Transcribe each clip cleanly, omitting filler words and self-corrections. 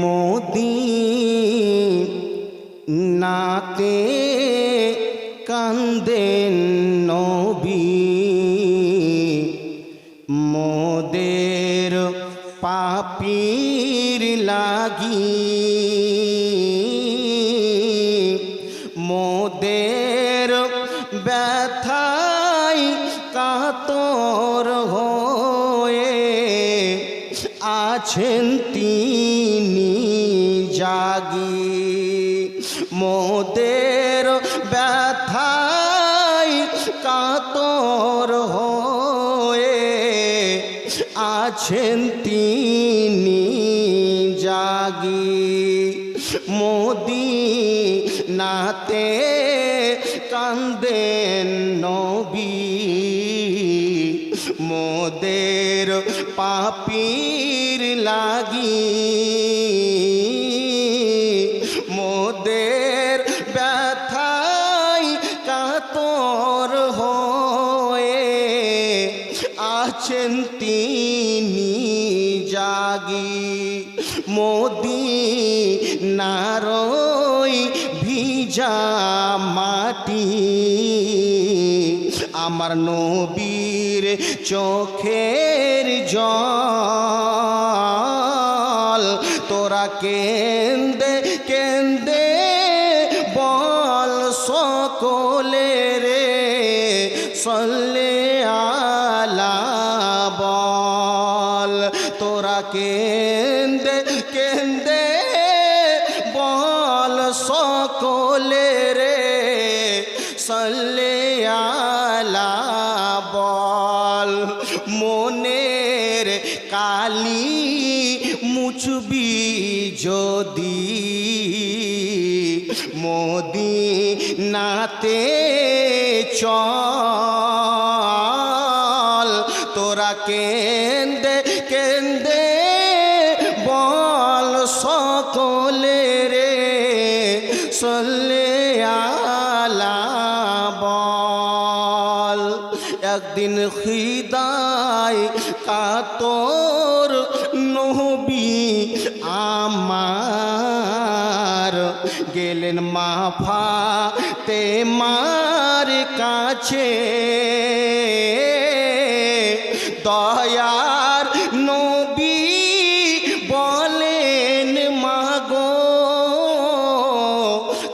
মদিনাতে কান্দেন নবী, মোদের পাপীর লাগি, মোদের ব্যথায় কাতর হয়ে আছেন তিনি জাগি, মোদের ব্যথায় কাতর হয়ে আছেন তিনি জাগি। মদিনাতে কান্দেন নবী, মোদের পাপীর লাগি, মোদের ব্যথায় কাতর হয়ে আছেন তিনি জাগি। মদিনারই ভিজা মাটি আমার নবীর চোখের জল, তোরা কেন্দে কেন্দে বল সকলে রে সল্লে আলা বল, তোরা কেন্দে কেন্দে বল সকলে রে সল্লে আলা বল। মনের কালি মুছবি যদি মদিনাতে চল, তোরা কেন্দে কেন্দে বল সকলে রে সল্লে আলা বল। একদিন খিদায় কাতর নবী আমার গেলেন মা ফাতেমার কাছে, দয়ার নবী বলেন মাগো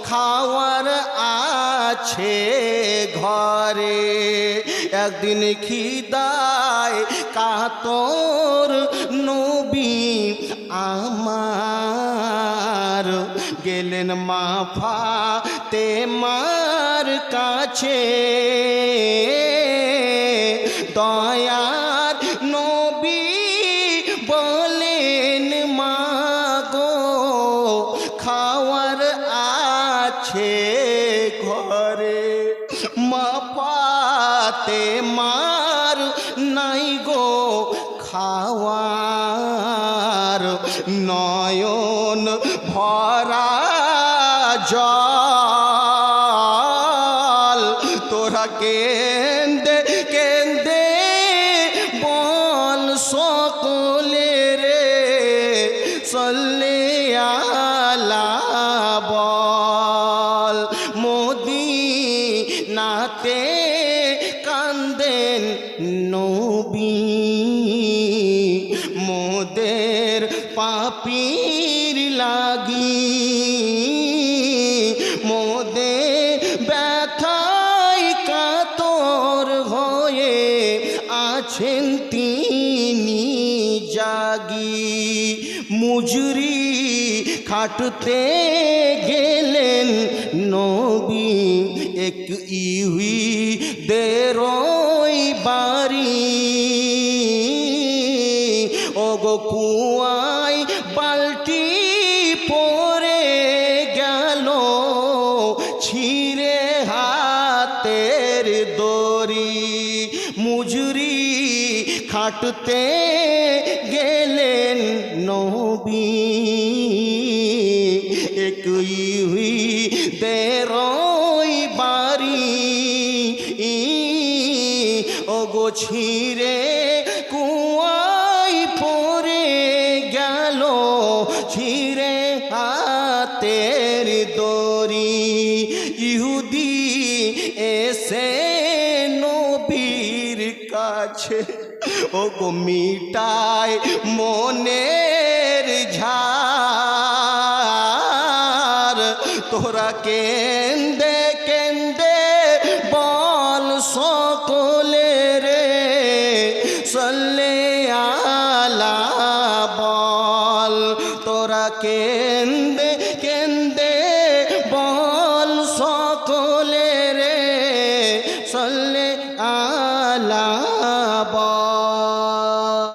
খাওয়ার আছে ঘরে। একদিন খিদায় কাতর নবী আমার গেলেন মা ফাতেমার কাছে, দয়ার নবী বলেন মাগো খাওয়ার আছে ঘরে। মা ফাতেমার নাই গো খাওয়ার, নয়ন ভরা জল, তোরা কেন্দে কেন্দে বল সকলে রে সল্লে আলা বল। মদিনাতে কান্দেন নবী, মোদের পাপীর লাগি, মোদের ব্যথায় কাতর হয়ে আছেন তিনি জাগি। মুজরি খাটতে গেলেন নবী, এক ইহুদীদের বাড়ি, ওগো কুয়ায় বালতি পড়ে গেল ছিঁড়ে হাতের দড়ি। মুজরি খাটতে গেলেন নবী, এক ইহুদীদের বাড়ি, ওগো ছিঁড়ে কুয়ায় পড়ে গেল ছি রে হাতের দড়ি ইহুদি এসে নবীর কাছে ও গো মিটায় মনের ঝার তোরা কেন্দে কেন্দে বল সকলে রে সল্লে আলা বল তোরা কেন্দে কেন্দে